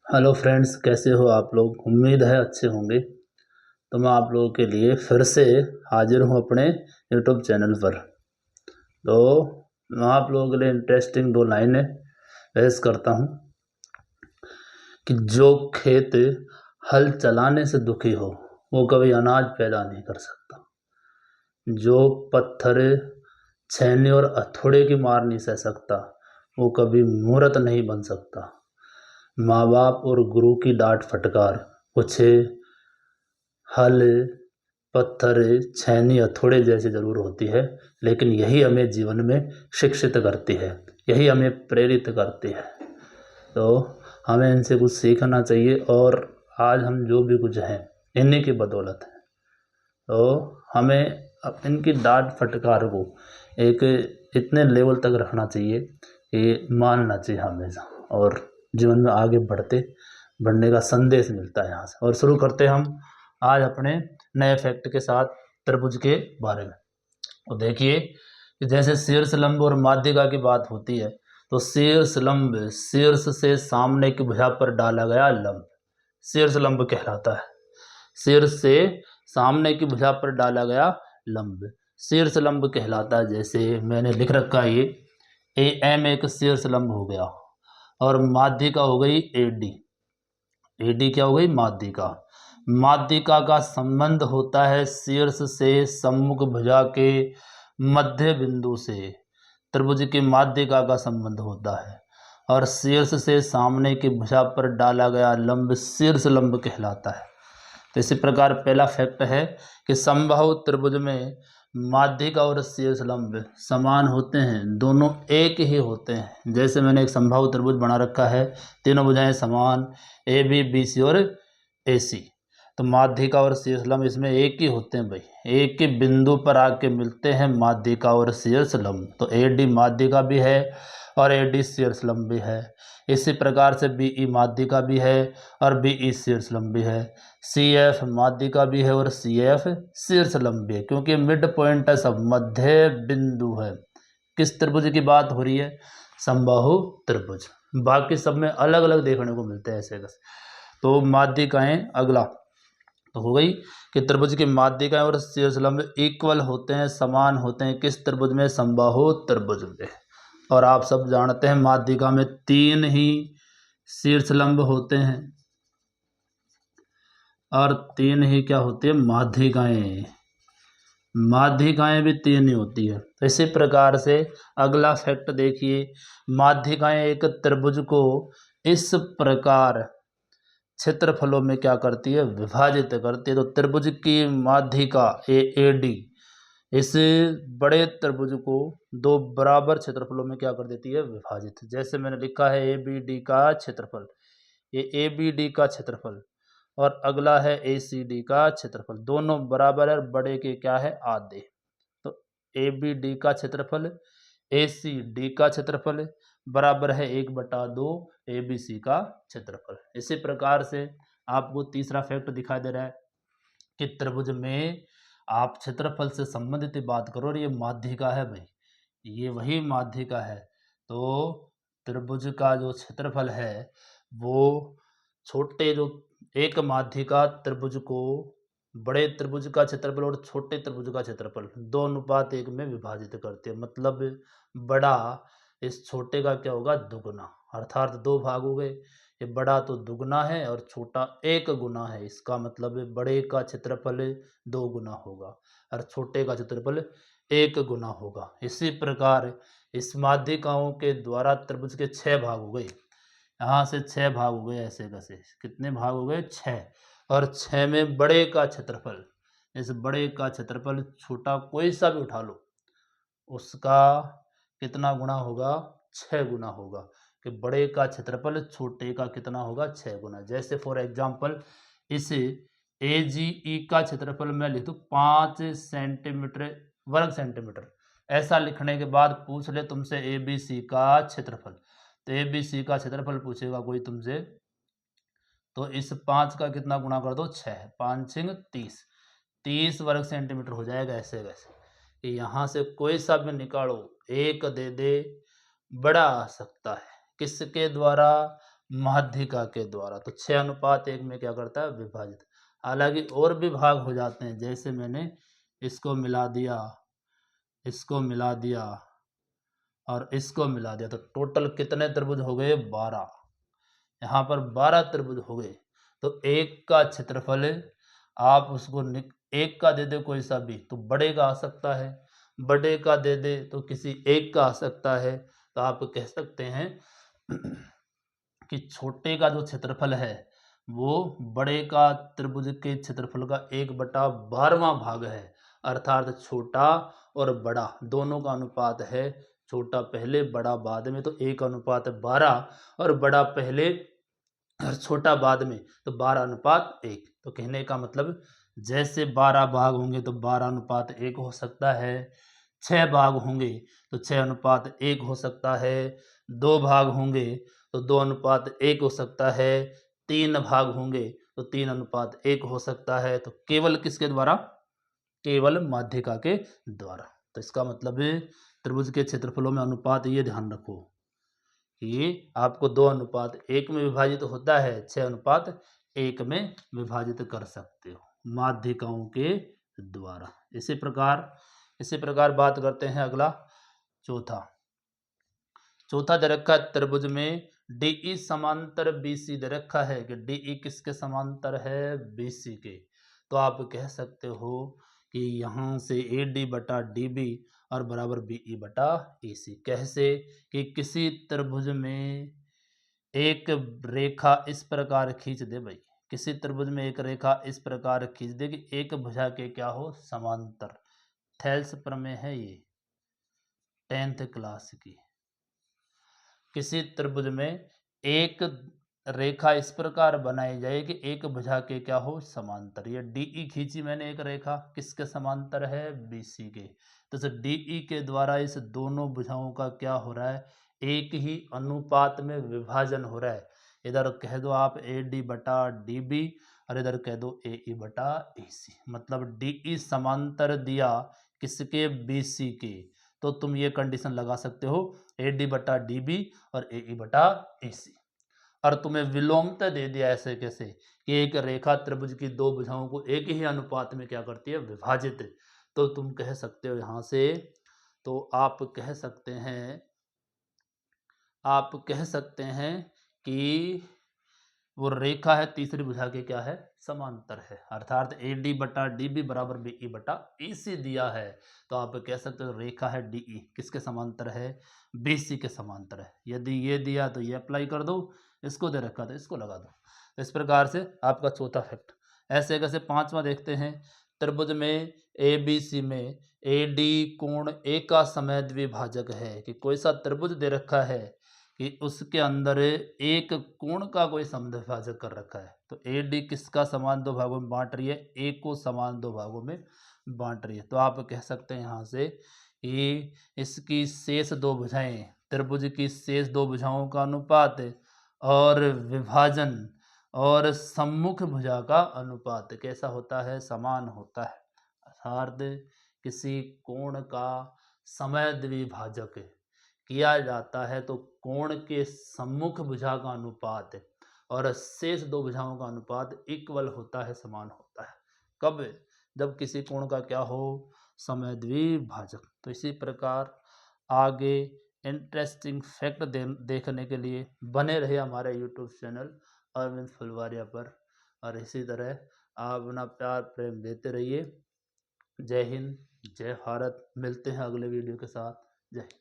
Hello friends, कैसे हो आप लोग। उम्मीद है अच्छे होंगे। तो मैं आप लोगों के लिए फिर से हाजिर हूँ अपने यूट्यूब चैनल पर। तो मैं आप लोगों के लिए इंटरेस्टिंग दो लाइनें पेश करता हूँ कि जो खेत हल चलाने से दुखी हो वो कभी अनाज पैदा नहीं कर सकता। जो पत्थर छैनी और हथौड़े की मार नहीं सह सकता वो कभी मूर्त नहीं बन सकता। माँ बाप और गुरु की डांट फटकार कुछ हल पत्थर छैनी हथौड़े जैसे जरूर होती है, लेकिन यही हमें जीवन में शिक्षित करती है, यही हमें प्रेरित करती है। तो हमें इनसे कुछ सीखना चाहिए और आज हम जो भी कुछ हैं इन्हीं की बदौलत है। तो हमें इनकी डांट फटकार को एक इतने लेवल तक रखना चाहिए कि मानना चाहिए हमेशा, और जीवन में आगे बढ़ने का संदेश मिलता है यहाँ से। और शुरू करते हैं हम आज अपने नए फैक्ट के साथ त्रिभुज के बारे में। तो देखिए कि जैसे शीर्ष लंब और माध्यिका की बात होती है तो शीर्ष लंब शीर्ष से सामने की भुजा पर डाला गया लंब शीर्ष लंब कहलाता है। शीर्ष से सामने की भुजा पर डाला गया लंब शीर्ष लंब कहलाता है। जैसे मैंने लिख रखा है, ये एम एक शीर्ष लंब हो गया और माध्यिका हो गई एडी। एडी क्या हो गई? माध्यिका। माध्यिका का संबंध होता है शीर्ष से सम्मुख भुजा के मध्य बिंदु से। त्रिभुज की माध्यिका का संबंध होता है और शीर्ष से सामने की भुजा पर डाला गया लंब शीर्ष लंब कहलाता है। तो इसी प्रकार पहला फैक्ट है कि समबाहु त्रिभुज में माध्यिका और शीर्ष लंब समान होते हैं, दोनों एक ही होते हैं। जैसे मैंने एक समबाहु त्रिभुज बना रखा है, तीनों भुजाएं समान, ए बी बी सी और ए सी। तो माध्यिका और शीर्ष लंब इसमें एक ही होते हैं भाई, एक ही बिंदु पर आके मिलते हैं माध्यिका और शीर्ष लंब। तो ए डी माध्यिका भी है और ए डी शीर्ष लंब भी है। इसी प्रकार से बी ई माध्यिका भी है और बी ई शीर्ष लंब भी है। सी एफ माध्यिका भी है और सी एफ शीर्ष लंब भी है, क्योंकि मिड पॉइंट है, सब मध्य बिंदु है। किस त्रिभुज की बात हो रही है? समबाहु त्रिभुज। बाकी सब में अलग अलग देखने को मिलते हैं ऐसे। तो माध्यिकाएं अगला तो हो गई कि त्रिभुज की माध्यिकाएं और शीर्ष लंब इक्वल होते हैं, समान होते हैं। किस त्रिभुज में? समबाहु त्रिभुज में। और आप सब जानते हैं माध्यिका में तीन ही शीर्ष लंब होते हैं और तीन ही क्या होती है? माध्यिकाएं। माध्यिकाएं भी तीन ही होती है। तो इसी प्रकार से अगला फैक्ट देखिए, माध्यिकाएं एक त्रिभुज को इस प्रकार क्षेत्रफलों में क्या करती है? विभाजित करती है। तो त्रिभुज की माध्यिका ए डी इस बड़े त्रिभुज को दो बराबर क्षेत्रफलों में क्या कर देती है? विभाजित। जैसे मैंने लिखा है ए बी डी का क्षेत्रफल, ये ए बी डी का क्षेत्रफल और अगला है ए सी डी का क्षेत्रफल, दोनों बराबर है, बड़े के क्या है? आधे। तो ए बी डी का क्षेत्रफल ए सी डी का क्षेत्रफल बराबर है 1/2 ए बी सी का क्षेत्रफल। इसी प्रकार से आपको तीसरा फैक्ट दिखाई दे रहा है कि त्रिभुज में आप क्षेत्रफल से संबंधित बात करो और ये माध्यिका है भाई, ये वही माध्यिका है। तो त्रिभुज का जो क्षेत्रफल है वो छोटे जो एक माध्यिका त्रिभुज को बड़े त्रिभुज का क्षेत्रफल और छोटे त्रिभुज का क्षेत्रफल 2:1 में विभाजित करते हैं। मतलब बड़ा इस छोटे का क्या होगा? दुगुना, अर्थात दो भाग हो गए। ये बड़ा तो दुगुना है और छोटा एक गुना है। इसका मतलब बड़े का क्षेत्रफल 2 गुना होगा और छोटे का क्षेत्रफल 1 गुना होगा। इसी प्रकार इस माध्यिकाओं के द्वारा त्रिभुज के 6 भाग हो गए। यहाँ से 6 भाग हो गए, ऐसे कैसे? कितने भाग हो गए? 6। और 6 में बड़े का क्षेत्रफल, इस बड़े का क्षेत्रफल छोटा कोई सा भी उठा लो उसका कितना गुना होगा? 6 गुना होगा। कि बड़े का क्षेत्रफल छोटे का कितना होगा? 6 गुना। जैसे फॉर एग्जांपल इस ए जी ई का क्षेत्रफल मैं लिख दूँ 5 सेंटीमीटर वर्ग सेंटीमीटर। ऐसा लिखने के बाद पूछ ले तुमसे ए बी सी का क्षेत्रफल, तो ए बी सी का क्षेत्रफल पूछेगा कोई तुमसे, तो इस 5 का कितना गुना कर दो? 6। 5 6 30, 30 वर्ग सेंटीमीटर हो जाएगा। ऐसे वैसे कि यहाँ से कोई सा भी निकालो, एक दे दे बड़ा आ सकता है। किसके द्वारा? माध्यिका के द्वारा। तो 6:1 में क्या करता है, विभाजित। हालांकि और भी भाग हो जाते हैं, जैसे मैंने इसको मिला दिया, इसको मिला दिया और इसको मिला दिया, तो टोटल कितने त्रिभुज हो गए, 12। यहाँ पर 12 त्रिभुज हो गए। तो एक का क्षेत्रफल आप उसको एक का दे दे कोई सा भी तो बड़े का आ सकता है, बड़े का दे दे तो किसी एक का आ सकता है। तो आप कह सकते हैं कि छोटे का जो क्षेत्रफल है वो बड़े का त्रिभुज के क्षेत्रफल का 1/12वां भाग है। अर्थात छोटा और बड़ा दोनों का अनुपात है, छोटा पहले बड़ा बाद में, तो 1:12 और बड़ा पहले और छोटा बाद में, तो 12:1। तो कहने का मतलब जैसे 12 भाग होंगे तो 12:1 हो सकता है, 6 भाग होंगे तो 6:1 हो सकता है, 2 भाग होंगे तो 2:1 हो सकता है, 3 भाग होंगे तो 3:1 हो सकता है। तो केवल किसके द्वारा, केवल माध्यिका के द्वारा। तो इसका मतलब है त्रिभुज के क्षेत्रफलों में अनुपात, ये ध्यान रखो कि आपको 2:1 में विभाजित होता है, 6:1 में विभाजित कर सकते हो माध्यिकाओं के द्वारा। इसी प्रकार बात करते हैं अगला, चौथा दे रखा है त्रिभुज में DE समांतर BC दे रखा है कि DE किसके समांतर है, BC के। तो आप कह सकते हो कि यहाँ से AD/DB और बराबर BE/AC। कैसे कि किसी त्रिभुज में एक रेखा इस प्रकार खींच दे भाई, किसी त्रिभुज में एक रेखा इस प्रकार खींच दे कि एक भुजा के क्या हो, समांतर। थेल्स प्रमेय है ये, 10th क्लास की। किसी त्रिभुज में एक रेखा इस प्रकार बनाई जाए कि एक भुजा के क्या हो, समांतर। ये DE खींची मैंने एक रेखा, किसके समांतर है, BC के। तो DE के द्वारा इस दोनों भुजाओं का क्या हो रहा है, एक ही अनुपात में विभाजन हो रहा है। इधर कह दो आप AD/DB और इधर कह दो AE/AC। मतलब DE समांतर दिया किसके, BC के। तो तुम ये कंडीशन लगा सकते हो AD/DB और AE/AC। और तुम्हें विलोमता दे दिया ऐसे कैसे कि एक रेखा त्रिभुज की दो भुजाओं को एक ही अनुपात में क्या करती है, विभाजित। तो तुम कह सकते हो यहाँ से, तो आप कह सकते हैं कि वो रेखा है तीसरी भुजा के क्या है, समांतर है। अर्थात AD/DB बराबर BE/AC दिया है। तो आप कह सकते हो रेखा है DE किसके समांतर है, BC के समांतर है। यदि ये दिया तो ये अप्लाई कर दो, इसको दे रखा तो इसको लगा दो। तो इस प्रकार से आपका चौथा फैक्ट। ऐसे कैसे पांचवा देखते हैं, त्रिभुज में ABC में AD कोण A का समय द्विभाजक है। कि कोई सा त्रिभुज दे रखा है कि उसके अंदर एक कोण का कोई समद्विभाजक कर रखा है। तो AD किसका समान दो भागों में बांट रही है, A को समान दो भागों में बांट रही है। तो आप कह सकते हैं यहाँ से कि इसकी शेष दो भुजाएं, त्रिभुज की शेष दो भुजाओं का अनुपात और विभाजन और सम्मुख भुजा का अनुपात कैसा होता है, समान होता है। अर्थात किसी कोण का समय द्विभाजक किया जाता है तो कोण के सम्मुख भुजा का अनुपात और शेष दो भुजाओं का अनुपात इक्वल होता है, समान होता है। कब, जब किसी कोण का क्या हो, समय द्विभाजक। तो इसी प्रकार आगे इंटरेस्टिंग फैक्ट देखने के लिए बने रहे हमारे यूट्यूब चैनल अरविंद फुलवारिया पर। और इसी तरह आप अपना प्यार प्रेम देते रहिए। जय हिंद, जय भारत। मिलते हैं अगले वीडियो के साथ। जय हिंद।